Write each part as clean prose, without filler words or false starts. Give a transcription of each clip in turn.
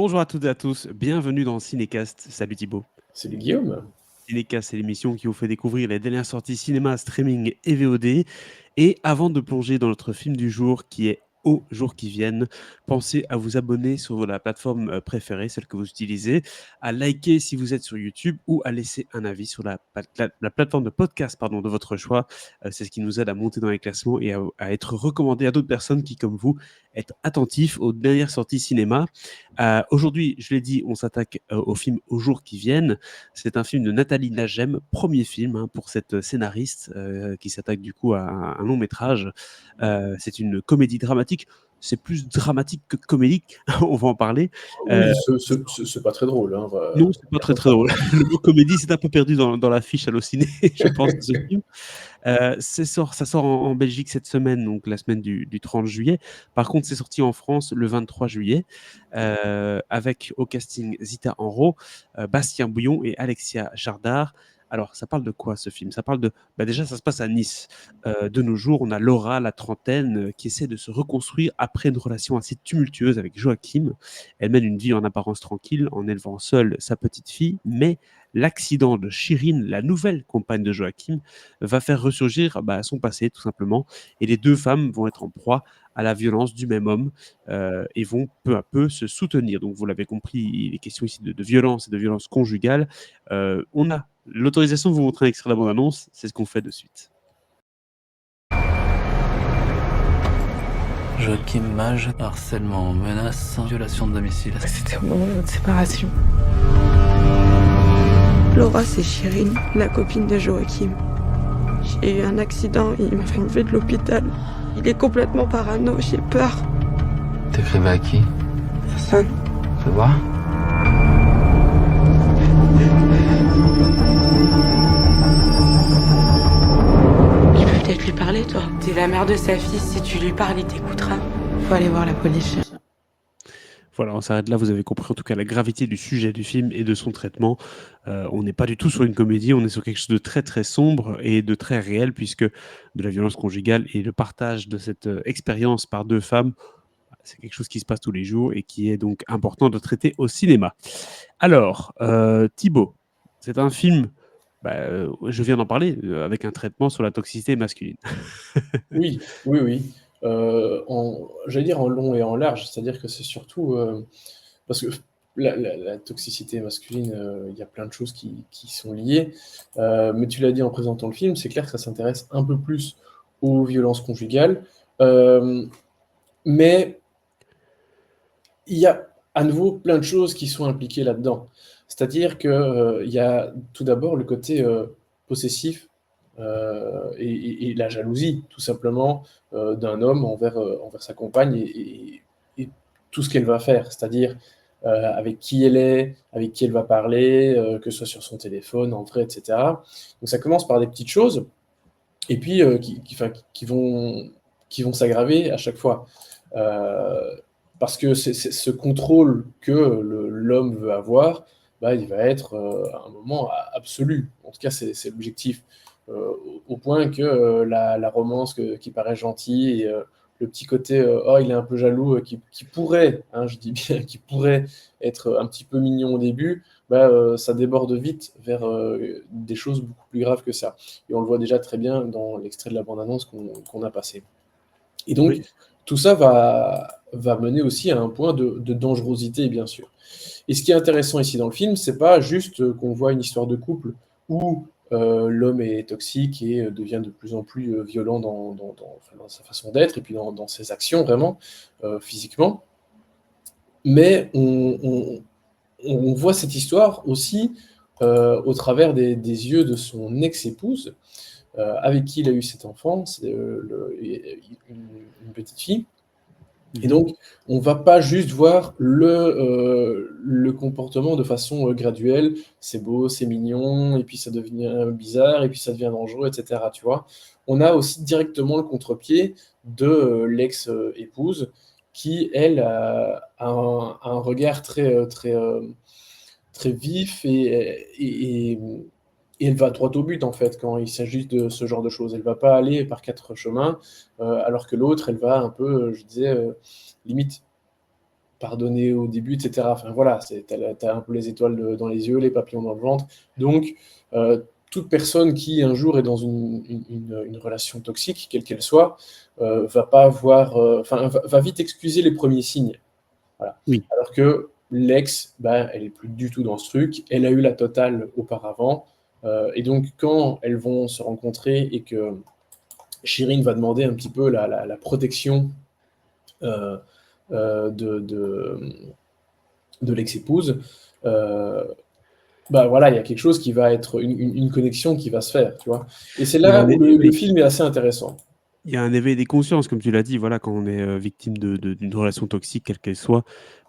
Bonjour à toutes et à tous, bienvenue dans Cinécast. Salut Thibaut. Salut Guillaume. Cinécast, c'est l'émission qui vous fait découvrir les dernières sorties cinéma, streaming et VOD. Et avant de plonger dans notre film du jour qui est Aux jours qui viennent, pensez à vous abonner sur la plateforme préférée, celle que vous utilisez, à liker si vous êtes sur YouTube ou à laisser un avis sur la plateforme de podcast de votre choix. C'est ce qui nous aide à monter dans les classements et à être recommandé à d'autres personnes qui, comme vous, êtes attentifs aux dernières sorties cinéma. Aujourd'hui, je l'ai dit, on s'attaque au film Aux jours qui viennent. C'est un film de Nathalie Nagem, premier film pour cette scénariste qui s'attaque du coup à un long métrage. C'est une comédie dramatique. C'est plus dramatique que comédique, on va en parler. Oui, c'est pas très drôle. Non, c'est pas très très drôle. Le mot comédie, c'est un peu perdu dans l'affiche Allociné, je pense, de ce film. Ça sort en Belgique cette semaine, donc la semaine du 30 juillet. Par contre, c'est sorti en France le 23 juillet, avec au casting Zita Enro, Bastien Bouillon et Alexia Chardard. Alors, ça parle de quoi ce film? Ça parle de. Déjà, ça se passe à Nice. De nos jours, on a Laura, la trentaine, qui essaie de se reconstruire après une relation assez tumultueuse avec Joachim. Elle mène une vie en apparence tranquille en élevant seule sa petite fille, mais l'accident de Chirine, la nouvelle compagne de Joachim, va faire ressurgir son passé, tout simplement. Et les deux femmes vont être en proie à la violence du même homme et vont peu à peu se soutenir. Donc, vous l'avez compris, il est question ici de violence et de violence conjugale. On a l'autorisation de vous montrer un extrait de la bande-annonce. C'est ce qu'on fait de suite. Joachim Mage, harcèlement, menace, violation de domicile. C'était au moment de notre séparation. Laura, c'est Chirine, la copine de Joachim. J'ai eu un accident, il m'a fait enlever de l'hôpital. Il est complètement parano, j'ai peur. T'écrivais à qui? Personne. Fais voir. Tu peux peut-être lui parler, toi. T'es la mère de sa fille, si tu lui parles, il t'écoutera. Faut aller voir la police. Voilà, on s'arrête là. Vous avez compris en tout cas la gravité du sujet du film et de son traitement. On n'est pas du tout sur une comédie, on est sur quelque chose de très très sombre et de très réel, puisque de la violence conjugale et le partage de cette expérience par deux femmes, c'est quelque chose qui se passe tous les jours et qui est donc important de traiter au cinéma. Alors, Thibaut, c'est un film, je viens d'en parler, avec un traitement sur la toxicité masculine. Oui. J'allais dire en long et en large, c'est-à-dire que c'est surtout parce que la toxicité masculine, il y a plein de choses qui sont liées. Mais tu l'as dit en présentant le film, c'est clair que ça s'intéresse un peu plus aux violences conjugales. Mais il y a à nouveau plein de choses qui sont impliquées là-dedans. C'est-à-dire qu'il y a tout d'abord le côté possessif et la jalousie, tout simplement, d'un homme envers sa compagne et tout ce qu'elle va faire, c'est-à-dire avec qui elle est, avec qui elle va parler, que ce soit sur son téléphone, en vrai, etc. Donc ça commence par des petites choses, et puis qui vont s'aggraver à chaque fois. Parce que c'est ce contrôle que l'homme veut avoir, il va être à un moment absolu. En tout cas, c'est l'objectif. Au point que la romance qui paraît gentille et le petit côté oh il est un peu jaloux qui pourrait, hein, je dis bien qui pourrait être un petit peu mignon au début, ça déborde vite vers des choses beaucoup plus graves que ça. Et on le voit déjà très bien dans l'extrait de la bande-annonce qu'on a passé. Et donc, Oui. tout ça va mener aussi à un point de dangerosité, bien sûr. Et ce qui est intéressant ici dans le film, c'est pas juste qu'on voit une histoire de couple où l'homme est toxique et devient de plus en plus violent dans sa façon d'être et puis dans ses actions vraiment, physiquement. Mais on voit cette histoire aussi au travers des yeux de son ex-épouse, avec qui il a eu cet enfant, c'est une petite fille. Et donc, on ne va pas juste voir le comportement de façon graduelle. C'est beau, c'est mignon, et puis ça devient bizarre, et puis ça devient dangereux, etc. Tu vois, on a aussi directement le contre-pied de l'ex-épouse qui, elle, a un regard très vif et elle va droit au but, en fait, quand il s'agit de ce genre de choses. Elle ne va pas aller par quatre chemins, alors que l'autre, elle va un peu, je disais, limite pardonner au début, etc. Enfin voilà, t'as un peu les étoiles dans les yeux, les papillons dans le ventre. Donc, toute personne qui un jour est dans une relation toxique, quelle qu'elle soit, va pas avoir, va vite excuser les premiers signes. Voilà. Oui. Alors que l'ex, elle est plus du tout dans ce truc. Elle a eu la totale auparavant. Et donc, quand elles vont se rencontrer et que Shirin va demander un petit peu la protection de l'ex-épouse, voilà, il y a quelque chose qui va être une connexion qui va se faire, tu vois. Et c'est là où le film est assez intéressant. Il y a un éveil des consciences, comme tu l'as dit, voilà, quand on est victime d'une relation toxique, quelle qu'elle soit,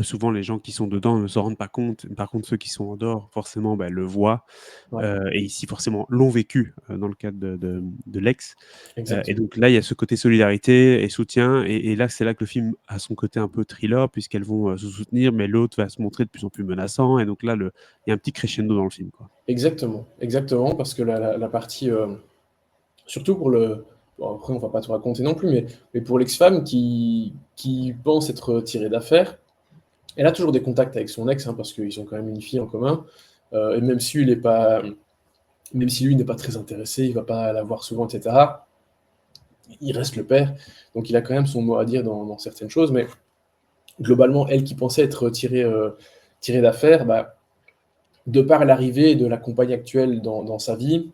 souvent les gens qui sont dedans ne se rendent pas compte. Par contre, ceux qui sont en dehors, forcément, le voient. Ouais. Et ici, forcément, l'ont vécu dans le cadre de l'ex. Et donc là, il y a ce côté solidarité et soutien. Et là, c'est là que le film a son côté un peu thriller, puisqu'elles vont se soutenir, mais l'autre va se montrer de plus en plus menaçant. Et donc là, il y a un petit crescendo dans le film, quoi. Exactement, parce que la partie, surtout pour le... Bon, après, on va pas tout raconter non plus, mais pour l'ex-femme qui pense être tirée d'affaire, elle a toujours des contacts avec son ex, parce qu'ils ont quand même une fille en commun, et même si lui n'est pas très intéressé, il va pas la voir souvent, etc., il reste le père, donc il a quand même son mot à dire dans certaines choses, mais globalement, elle qui pensait être tirée d'affaire, de par l'arrivée de la compagne actuelle dans sa vie,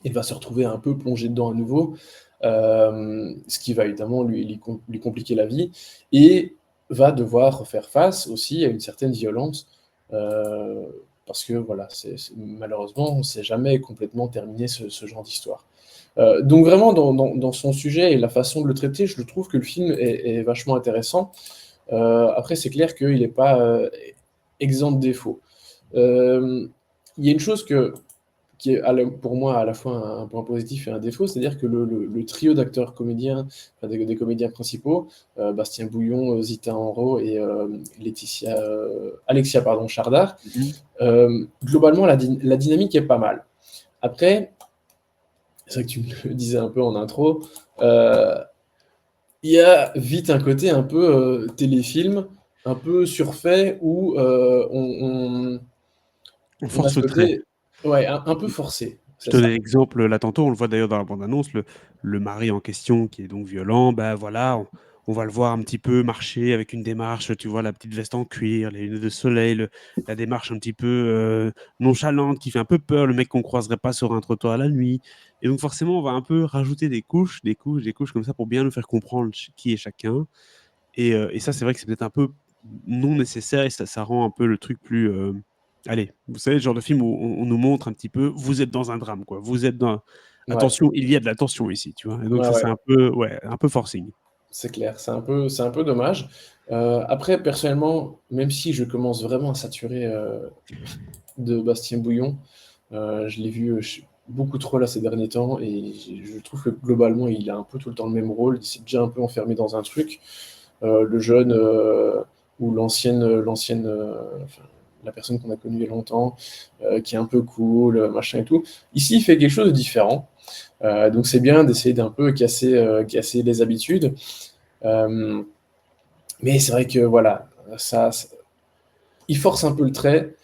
il va se retrouver un peu plongé dedans à nouveau, ce qui va évidemment lui compliquer la vie, et va devoir faire face aussi à une certaine violence, parce que voilà, malheureusement, on ne sait jamais complètement terminer ce genre d'histoire. Donc vraiment, dans son sujet et la façon de le traiter, je trouve que le film est vachement intéressant. Après, c'est clair qu'il n'est pas exempt de défauts. Il y a une chose qui est pour moi à la fois un point positif et un défaut, c'est-à-dire que le trio d'acteurs comédiens, des comédiens principaux, Bastien Bouillon, Zita Enro et Alexia Chardard, globalement la dynamique est pas mal. Après, c'est vrai que tu me le disais un peu en intro, il y a vite un côté un peu téléfilm, un peu surfait, où on force le trait. Ouais, un peu forcé. Je te donnais l'exemple là tantôt, on le voit d'ailleurs dans la bande-annonce, le mari en question qui est donc violent, voilà, on va le voir un petit peu marcher avec une démarche, tu vois, la petite veste en cuir, les lunettes de soleil, la démarche un petit peu nonchalante qui fait un peu peur, le mec qu'on croiserait pas sur un trottoir la nuit. Et donc forcément, on va un peu rajouter des couches comme ça pour bien nous faire comprendre qui est chacun. Et ça, c'est vrai que c'est peut-être un peu non nécessaire et ça rend un peu le truc plus... Allez, vous savez, le genre de film où on nous montre un petit peu, vous êtes dans un drame, quoi. Vous êtes dans... Attention, il y a de la tension ici, tu vois. Et donc ça, c'est un peu forcing. C'est clair, c'est un peu dommage. Après, personnellement, même si je commence vraiment à saturer de Bastien Bouillon, je l'ai vu beaucoup trop là ces derniers temps, et je trouve que globalement, il a un peu tout le temps le même rôle. Il s'est déjà un peu enfermé dans un truc. Le jeune ou la personne qu'on a connue il y a longtemps, qui est un peu cool, machin et tout. Ici, il fait quelque chose de différent. Donc c'est bien d'essayer d'un peu casser les habitudes. Mais c'est vrai que voilà, il force un peu le trait.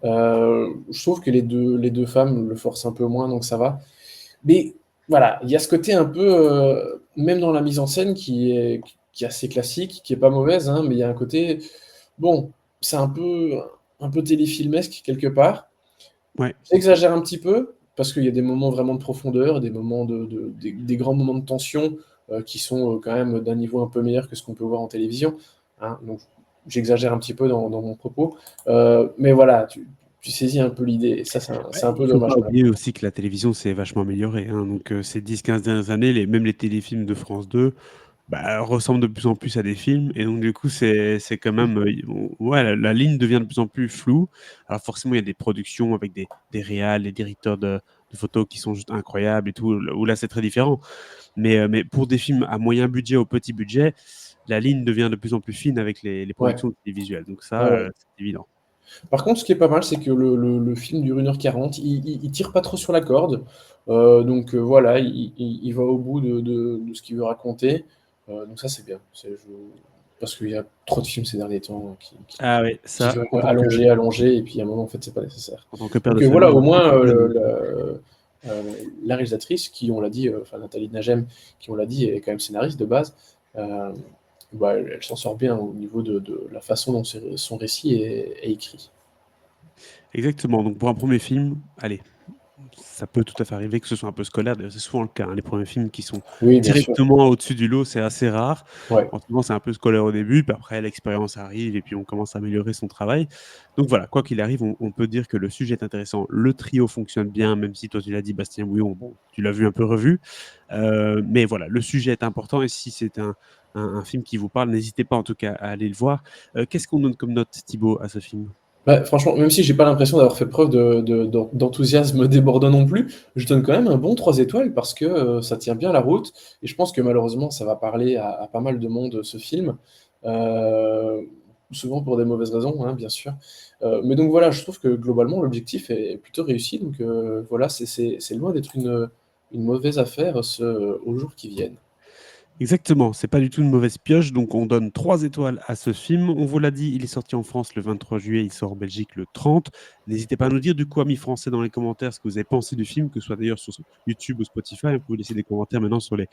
Je trouve que les deux femmes le forcent un peu moins, donc ça va. Mais voilà, il y a ce côté un peu, même dans la mise en scène, qui est assez classique, qui est pas mauvaise, mais il y a un côté, bon, c'est un peu téléfilmesque quelque part. Ouais. J'exagère un petit peu, parce qu'il y a des moments vraiment de profondeur, des moments des grands moments de tension qui sont quand même d'un niveau un peu meilleur que ce qu'on peut voir en télévision. Donc j'exagère un petit peu dans mon propos. Mais voilà, tu saisis un peu l'idée, et ça, c'est un peu dommage. Il faut pas oublier aussi que la télévision s'est vachement améliorée. Donc ces 10-15 dernières années, même les téléfilms de France 2 ressemblent de plus en plus à des films. Et donc du coup, c'est quand même... la ligne devient de plus en plus floue. Alors forcément, il y a des productions avec des réals, des directeurs de photos qui sont juste incroyables et tout, où là, c'est très différent. Mais pour des films à moyen budget, au petit budget, la ligne devient de plus en plus fine avec les productions télévisuelles. Donc ça, c'est évident. Par contre, ce qui est pas mal, c'est que le film dure 1h40, il tire pas trop sur la corde, donc voilà, il va au bout de ce qu'il veut raconter, donc ça c'est bien. parce qu'il y a trop de films ces derniers temps Ah oui, qui ça, veulent allonger, et puis à un moment, en fait, c'est pas nécessaire. en tant que père Donc de voilà, famille, au moins, on- la réalisatrice, qui, on l'a dit, enfin Nathalie Najem, qui, on l'a dit, est quand même scénariste de base, bah, elle s'en sort bien au niveau de la façon dont son récit est écrit. Exactement. Donc pour un premier film, allez, ça peut tout à fait arriver que ce soit un peu scolaire. D'ailleurs, c'est souvent le cas, hein. Les premiers films qui sont Oui, bien sûr. directement au-dessus du lot, c'est assez rare. Ouais. En souvent, c'est un peu scolaire au début, puis après l'expérience arrive et puis on commence à améliorer son travail. Donc voilà, quoi qu'il arrive, on peut dire que le sujet est intéressant. Le trio fonctionne bien, même si toi tu l'as dit, Bastien Bouillon, bon, tu l'as vu un peu revu. Mais voilà, le sujet est important et si c'est un film qui vous parle, n'hésitez pas en tout cas à aller le voir. Qu'est-ce qu'on donne comme note, Thibaut, à ce film? Bah, franchement, même si j'ai pas l'impression d'avoir fait preuve d'enthousiasme débordant non plus, je donne quand même un bon 3 étoiles parce que ça tient bien la route. Et je pense que malheureusement, ça va parler à pas mal de monde, ce film. Euh, Souvent pour des mauvaises raisons, hein, bien sûr. Mais donc voilà, je trouve que globalement, l'objectif est plutôt réussi. Donc voilà, c'est loin d'être une mauvaise affaire aux jours qui viennent. Exactement, c'est pas du tout une mauvaise pioche, donc on donne 3 étoiles à ce film. On vous l'a dit, il est sorti en France le 23 juillet, il sort en Belgique le 30. N'hésitez pas à nous dire du coup, amis français, dans les commentaires, ce que vous avez pensé du film, que ce soit d'ailleurs sur YouTube ou Spotify. Vous pouvez laisser des commentaires maintenant sur les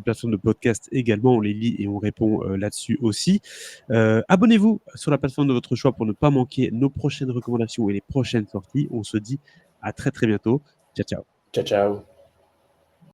plateformes de podcast également, on les lit et on répond là-dessus aussi. Abonnez-vous sur la plateforme de votre choix pour ne pas manquer nos prochaines recommandations et les prochaines sorties. On se dit à très très bientôt. Ciao, ciao. Ciao, ciao.